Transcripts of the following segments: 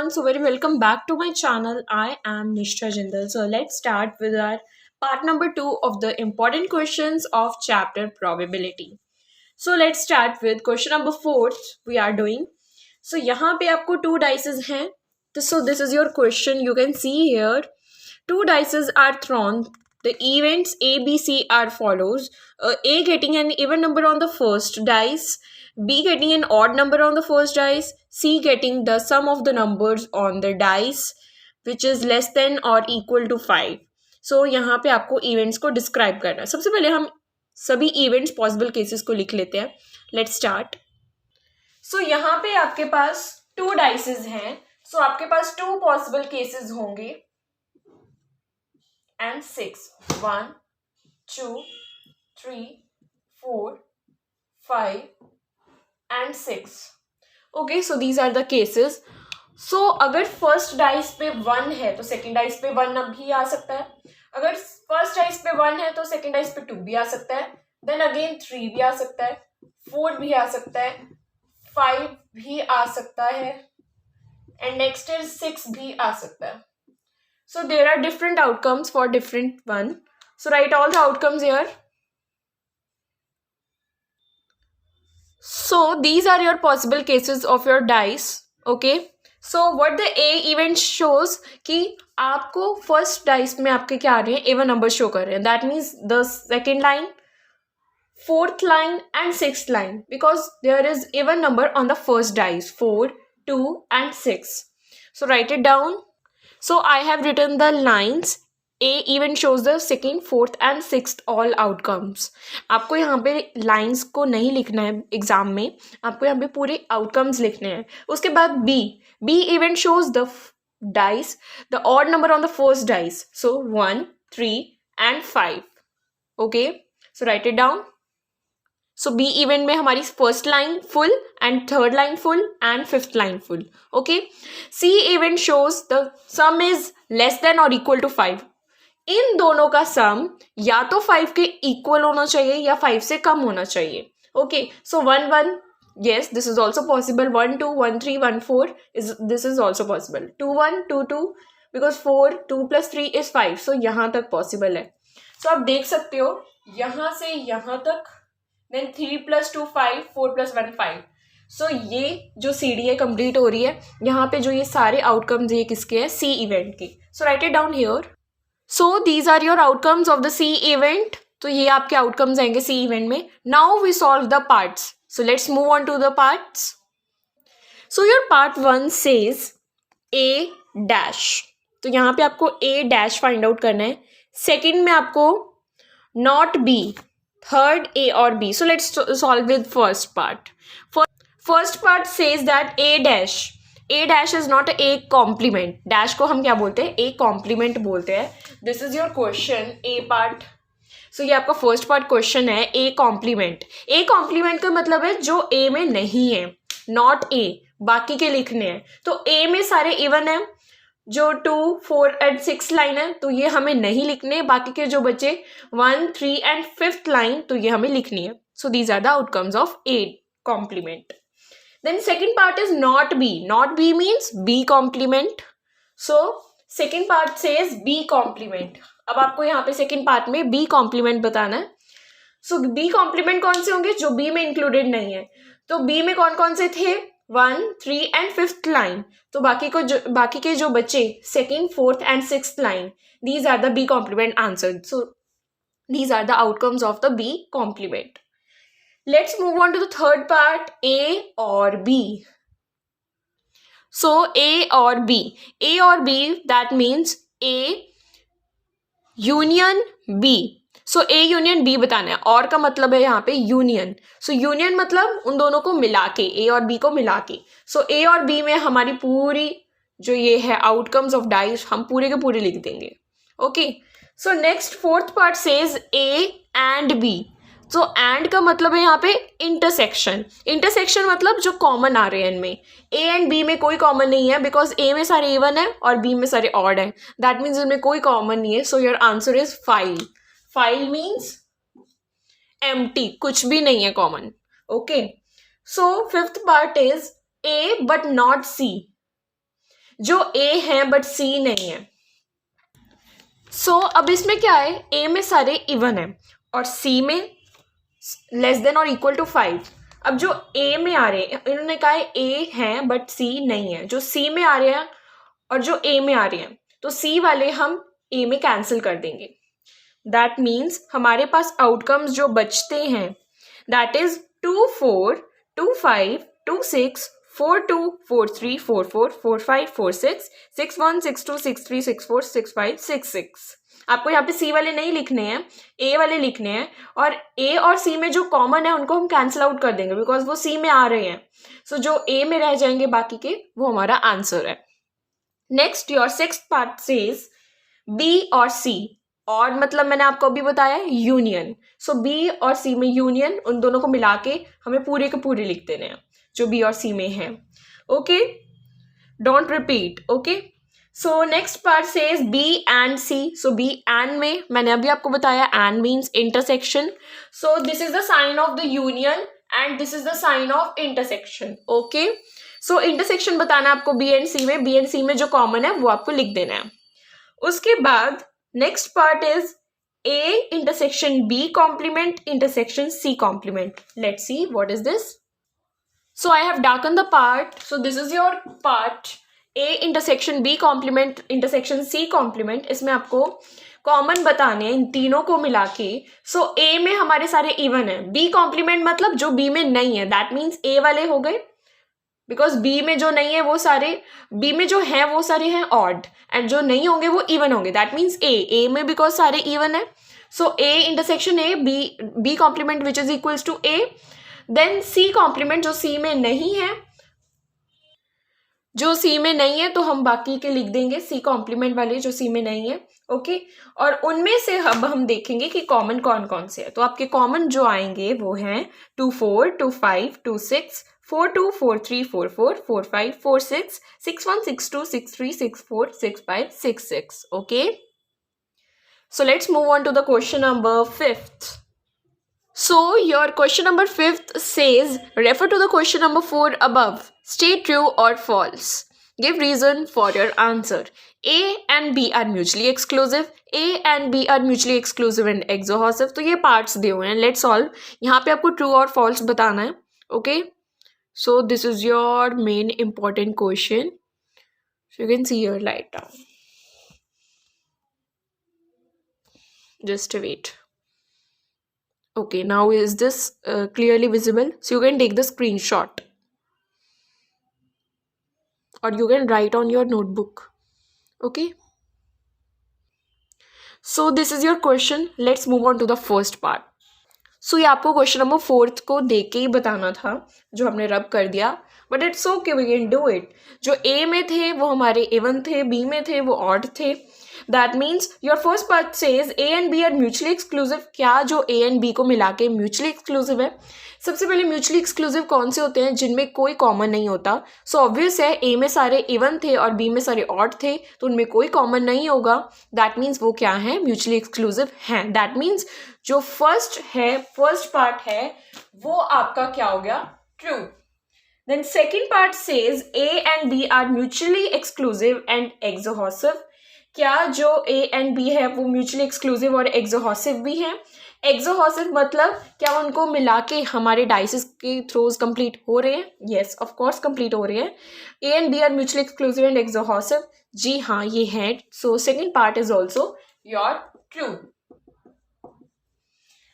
everyone, so very welcome back to my channel. I am Nishtha Jindal. So let's start with our part number 2 of the important questions of chapter probability. So let's start with question number 4 we are doing. So यहाँ पे आपको 2 dices हैं. So this is your question. You can see here 2 dices are thrown. The events A, B, C are follows. A getting an even number on the first dice, B getting an odd number on the first dice, C getting the sum of the numbers on the dice which is less than or equal to 5. So यहाँ पे आपको events को describe करना है. सबसे पहले हम सभी events possible cases को लिख लेते हैं. Let's start. So यहाँ पे आपके पास 2 dices हैं. So आपके पास 2 possible cases होंगे. And 6. 1, 2, 3, 4, 5 and 6. Okay, so these are the cases. So अगर फर्स्ट डाइस पे 1 है तो सेकेंड डाइस पे 1 भी आ सकता है. अगर फर्स्ट डाइस पे 1 है तो सेकेंड डाइस पे 2 भी आ सकता है. देन अगेन 3 भी आ सकता है, 4 भी आ सकता है, 5 भी आ सकता है एंड नेक्स्ट इज 6 भी आ सकता है. So there are different outcomes for different one. So write all the outcomes here. So these are your possible cases of your dice. Okay. So what the A event shows कि आपको first dice में आपके क्या आ रहे हैं, even number show कर रहे हैं. That means the second line, fourth line and sixth line, because there is even number on the first dice, 4, 2 and 6. So write it down. So I have written the lines. A even shows the second, fourth and sixth all outcomes. आपको यहाँ पे lines को नहीं लिखना है exam में, आपको यहाँ पे पूरे outcomes लिखने हैं. उसके बाद B even shows the dice, the odd number on the first dice. So 1, 3 and 5. Okay, so write it down. So B event में हमारी first line full and third line full and fifth line full. Okay. C event shows the sum is less than or equal to 5. इन दोनों का sum या तो 5 के equal होना चाहिए या 5 से कम होना चाहिए. Okay. So 1, 1. Yes, this is also possible. 1, 2, 1, 3, 1, 4 this is also possible. 2, 1, 2, 2 because 4, 2 plus 3 is 5. So यहाँ तक possible है. So आप देख सकते हो यहाँ से यहाँ तक. Then 3 plus 2 5, 4 plus 1 5. So ये जो CD है complete हो रही है. यहाँ पे जो ये सारे outcomes ये किसके हैं, C event की. So write it down here. So these are your outcomes of the C event. तो ये आपके outcomes आएंगे C event में. Now we solve the parts. So let's move on to the parts. So your part 1 says A dash. तो यहाँ पे आपको A dash find out करना है. Second में आपको not B. Third A or B. So let's solve with first part. First part says that A dash is not a complement. Dash को हम क्या बोलते हैं, A complement बोलते हैं. This is your question A part. So ये आपका first part question है A complement. A complement का मतलब है जो A में नहीं है, not A, बाकी के लिखने हैं. तो A में सारे even है, जो 2, 4 and 6 लाइन है तो ये हमें नहीं लिखने. बाकी के जो बचे 1, 3 and 5th लाइन तो ये हमें लिखनी है. So these are the outcomes of A complement. Then second part is not B. Not B means B complement. So second part says B complement. अब आपको यहाँ पे second part में B complement बताना है. So B complement कौन से होंगे, जो B में included नहीं है. तो B में कौन कौन से थे, 1, 3 and 5th line. तो बाकी के जो बचे second, fourth and 6th line, these are the B complement answered. So these are the outcomes of the B complement. Let's move on to the third part, A or B. So A or B. A or B, that means A union B. So A union B बताना है. और का मतलब है यहाँ पे union. So union मतलब उन दोनों को मिला के, A और B को मिला के. So A और B में हमारी पूरी जो ये है outcomes of dice हम पूरे के पूरे लिख देंगे. Okay. So next fourth part says A and B. So and का मतलब है यहाँ पे intersection. Intersection मतलब जो common आ रहे हैं इनमें. A and B में कोई common नहीं है because A में सारे even है और B में सारे odd है. That means इनमें कोई common नहीं है. So your answer is file. File means empty. कुछ भी नहीं है common. Okay. So fifth part is A but not C. जो ए है बट सी नहीं है। सो अब इसमें क्या है, ए में सारे इवन है और सी में लेस देन और इक्वल टू 5। अब जो ए में आ रहे हैं, इन्होंने कहा है ए है बट सी नहीं है, जो सी में आ रहे हैं और जो ए में आ रहे हैं, तो सी वाले हम ए में कैंसिल कर देंगे। दैट मीन्स हमारे पास आउटकम्स जो बचते हैं दैट इज 2 4 2 5 2 6 4 2 4 3 4 4 4 5 4 6 6 1 6 2 6 3 6 4 6 5 6 6। आपको यहाँ पे सी वाले नहीं लिखने हैं, ए वाले लिखने हैं, और ए और सी में जो कॉमन है उनको हम कैंसिल आउट कर देंगे बिकॉज वो सी में आ रहे हैं। सो जो ए में रह जाएंगे बाकी के, वो हमारा आंसर है। Next your sixth part says B और सी, और मतलब मैंने आपको अभी बताया यूनियन। सो बी और सी में यूनियन, उन दोनों को मिला के हमें पूरे के पूरे लिख देने हैं जो बी और सी में है। Okay, don't repeat. Okay, so next part says B and C. So B and में मैंने अभी आपको बताया and means intersection. So this is the sign of the union and this is the sign of intersection. Okay, so intersection बताना आपको B and सी में, B and सी में जो कॉमन है वो आपको लिख देना है। उसके बाद next part is A intersection B complement intersection C complement. Let's see what is this. So I have darken the part, so this is your part A intersection B complement intersection C complement. इसमें आपको common बताने इन तीनों को मिला के। सो ए में हमारे सारे इवन है, बी कॉम्प्लीमेंट मतलब जो बी में नहीं है, दैट मीन्स ए वाले हो गए, बिकॉज बी में जो नहीं है वो सारे, बी में जो है वो सारे हैं ऑड, एंड जो नहीं होंगे वो इवन होंगे, दैट मीन्स ए में बिकॉज सारे इवन है। So A intersection A B complement which is equals to A. Then C complement जो सी में नहीं है, जो सी में नहीं है तो हम बाकी के लिख देंगे सी कॉम्प्लीमेंट वाले जो सी में नहीं है। ओके, और उनमें से अब हम देखेंगे कि कॉमन कौन कौन से है। तो आपके कॉमन जो आएंगे वो हैं 2 4 2 5 2 6 4 2 4 3 4 4 4 5 4 6 6 1 6 2 6 3 6 4 6 5 6 6। Okay, so let's move on to the question number 5th. So your question number 5th says refer to the question number 4 above, state true or false, give reason for your answer. A and B are mutually exclusive, A and B are mutually exclusive and exhaustive। तो ये parts दिए हुए हैं, let's solve. यहाँ पे आपको true और false बताना है। Okay, so this is your main important question, so you can see here, light down, just wait. Okay, now is this clearly visible? So you can take the screenshot or you can write on your notebook. Okay, so this is your question. Let's move on to the first part. सो ये आपको question number 4 को देख के ही बताना था, जो हमने rub कर दिया, but it's okay, we can do it. जो ए में थे वो हमारे इवन थे, बी में थे वो ऑड थे। That means your first part says A and B are mutually exclusive. क्या जो ए एंड बी को मिला के म्यूचुअली एक्सक्लूसिव है? सबसे पहले म्यूचुअली एक्सक्लूसिव कौन से होते हैं? जिनमें कोई कॉमन नहीं होता। सो ऑब्वियस है ए में सारे इवन थे और बी में सारे ऑड थे, तो उनमें कोई कॉमन नहीं होगा। दैट मीन्स वो क्या है? म्यूचुअली एक्सक्लूसिव हैं। दैट मीन्स जो फर्स्ट पार्ट है वो आपका क्या हो गया? True. Then second part says A and B are mutually exclusive and exhaustive. क्या जो ए एंड बी है वो म्यूचुअली एक्सक्लूसिव और एक्सहॉसिव भी हैं? एक्सहॉसिव मतलब क्या उनको मिला के हमारे डाइसेस के थ्रोज कंप्लीट हो रहे हैं? यस, ऑफ कोर्स कंप्लीट हो रहे हैं। A and B are mutually exclusive and exhaustive, जी हाँ ये है। So second part is also your true.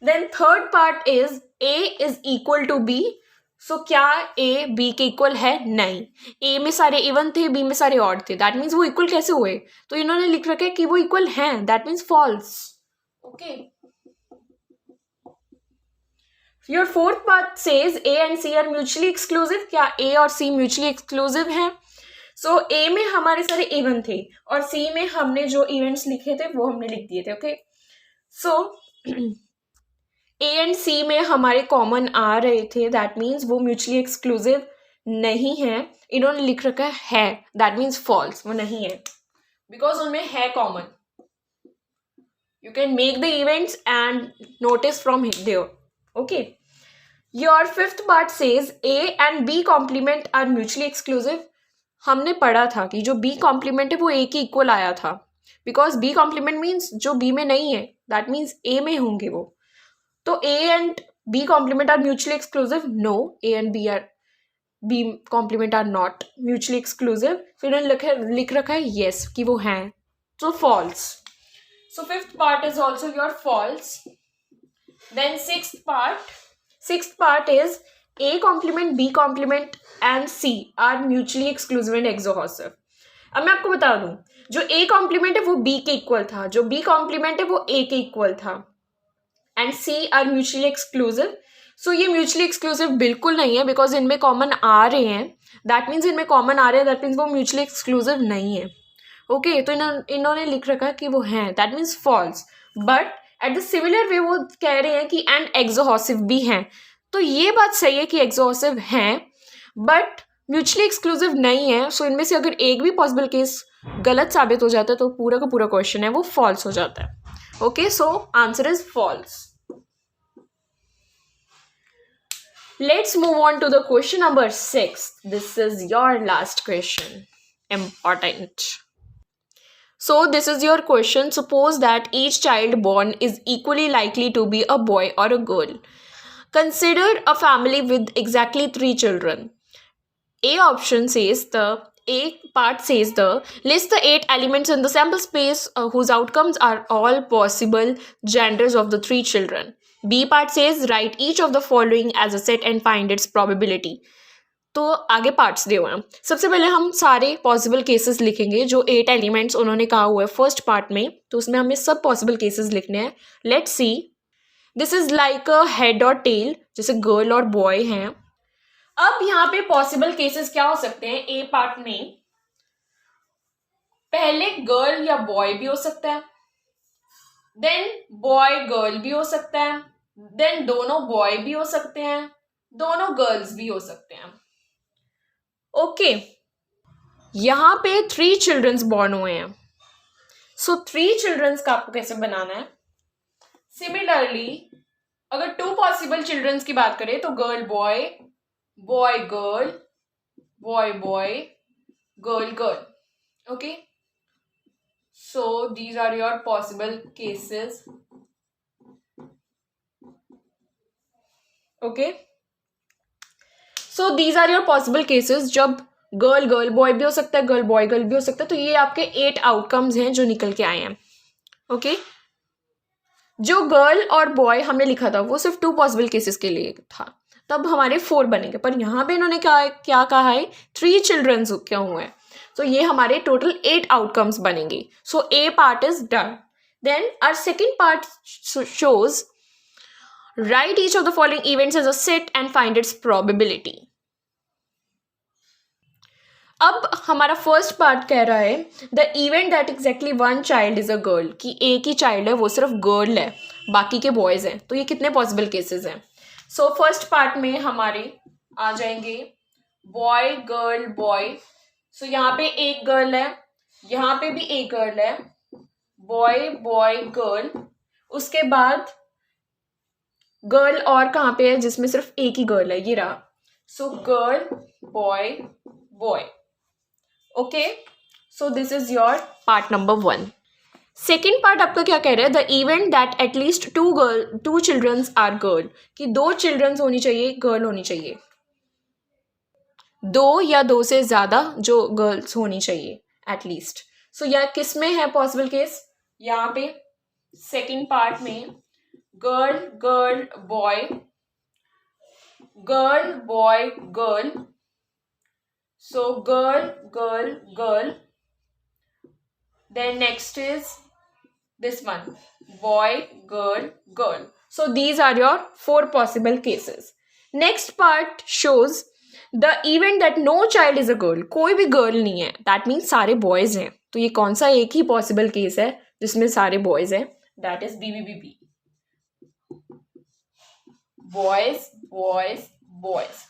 Then third part is A is equal to B. So क्या A B के equal है? नहीं। A में सारे इवन थे, B में सारे ऑड थे, दैट मीन्स वो इक्वल कैसे हुए? तो इन्होंने लिख रखा है कि वो इक्वल हैं, that means false. Okay, your fourth part says A and C are mutually exclusive। क्या A और C mutually exclusive हैं? सो A में हमारे सारे इवन थे और C में हमने जो इवेंट्स लिखे थे वो हमने लिख दिए थे। ओके, सो ए एंड सी में हमारे कॉमन आ रहे थे, दैट मीन्स वो म्यूचुअली एक्सक्लूसिव नहीं है। इन्होंने लिख रखा है, दैट मीन्स फॉल्स, वो नहीं है, बिकॉज उनमें है common. You can make the events and notice from there. Okay, your fifth part says A and B complement are mutually exclusive. हमने पढ़ा था कि जो बी कॉम्प्लीमेंट है वो ए के इक्वल आया था, बिकॉज बी कॉम्प्लीमेंट मीन्स जो बी में नहीं है दैट मीन्स ए में होंगे वो। तो A and B complement are mutually exclusive? No, A and B complement are not mutually exclusive. फिर उन्होंने लिख रखा है येस कि वो हैं, तो false. So fifth part is also your false. Then sixth part is A complement, B complement and C are mutually exclusive and exhaustive. अब मैं आपको बता दूं, जो ए कॉम्प्लीमेंट है वो बी के इक्वल था, जो बी कॉम्प्लीमेंट है वो ए के इक्वल था, and C are mutually exclusive. So ये म्यूचुअली एक्सक्लूसिव बिल्कुल नहीं है, बिकॉज इनमें कॉमन आ रहे हैं, दैट मीन्स इनमें कॉमन आ रहे हैं, दैट मीन्स वो म्यूचुअली एक्सक्लूसिव नहीं है। ओके, तो इन्होंने लिख रखा है कि वो हैं, that means false. But at the similar way वो कह रहे हैं कि एंड एक्सोहॉसिव भी हैं, तो ये बात सही है कि एक्सोहॉसिव हैं बट म्यूचुअली एक्सक्लूसिव नहीं है। सो इनमें से अगर एक भी पॉसिबल केस गलत साबित हो जाता है तो पूरा का पूरा क्वेश्चन है वो फॉल्स हो जाता है। Okay, so answer is false. Let's move on to the question number 6. This is your last question. Important. So this is your question. Suppose that each child born is equally likely to be a boy or a girl. Consider a family with exactly 3 children. A option says A part says list the 8 elements in the sample space whose outcomes are all possible genders of the 3 children. B part says write each of the following as a set and find its probability. तो आगे parts दिए हुए हैं। सबसे पहले हम सारे possible cases लिखेंगे जो 8 एलिमेंट्स उन्होंने कहा हुआ है फर्स्ट पार्ट में, तो उसमें हमें सब पॉसिबल केसेस लिखने हैं। Let's see, this is like a head और टेल, जैसे गर्ल और बॉय हैं। अब यहाँ पे पॉसिबल केसेस क्या हो सकते हैं? ए पार्ट में पहले गर्ल या बॉय भी हो सकता है, देन बॉय गर्ल भी हो सकता है, देन दोनों बॉय भी हो सकते हैं, दोनों गर्ल्स भी हो सकते हैं। ओके, यहां पे 3 चिल्ड्रंस बॉर्न हुए हैं। सो 3 चिल्ड्रंस का आपको कैसे बनाना है? सिमिलरली अगर 2 पॉसिबल चिल्ड्रंस की बात करें तो girl boy, boy girl, boy boy, girl girl. Okay, so these are your possible cases. Okay, so these are your possible cases जब गर्ल गर्ल बॉय भी हो सकता है, गर्ल बॉय गर्ल भी हो सकता है। तो ये आपके 8 आउटकम्स हैं जो निकल के आए हैं। ओके, जो गर्ल और बॉय हमने लिखा था वो सिर्फ 2 पॉसिबल केसेस के लिए था, तब हमारे 4 बनेंगे, पर यहाँ पे इन्होंने क्या कहा है? 3 चिल्ड्रंस क्यों हुए हैं, तो ये हमारे टोटल 8 आउटकम्स बनेंगे। So A part is done. Then our second part shows write each of the following events as a set and find its probability. अब हमारा फर्स्ट पार्ट कह रहा है the event that exactly 1 child is a girl, कि एक ही child है वो सिर्फ गर्ल है, बाकी के बॉयज हैं। तो ये कितने पॉसिबल केसेस हैं? सो फर्स्ट पार्ट में हमारे आ जाएंगे बॉय गर्ल बॉय। सो यहाँ पे एक गर्ल है, यहाँ पे भी एक गर्ल है, बॉय बॉय गर्ल। उसके बाद गर्ल और कहाँ पे है जिसमें सिर्फ एक ही गर्ल है? ये रहा। So girl boy boy. Okay, so this is your part number 1। Second part आपका क्या कह रहा है? The event that at least 2 childrens are girl, कि 2 चिल्ड्रंस होनी चाहिए, गर्ल होनी चाहिए, 2 या 2 से ज्यादा जो गर्ल्स होनी चाहिए एटलीस्ट। सो यह किस में है पॉसिबल केस? यहाँ पे सेकेंड पार्ट में girl girl boy, girl boy girl. So girl girl girl, then next is this one, boy girl girl. So these are your 4 possible cases. Next part shows the event that no child is a girl, कोई भी girl नहीं है, that means सारे boys हैं। तो ये कौन सा एक ही पॉसिबल केस है जिसमें सारे बॉयज हैं? that is BBBB, boys boys boys.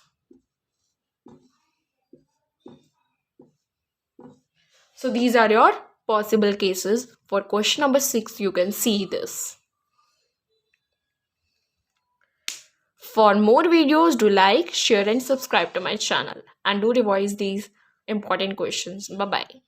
So these are your possible cases for question number 6. You can see this. For more videos, do like, share and subscribe to my channel, and do revise these important questions. Bye bye.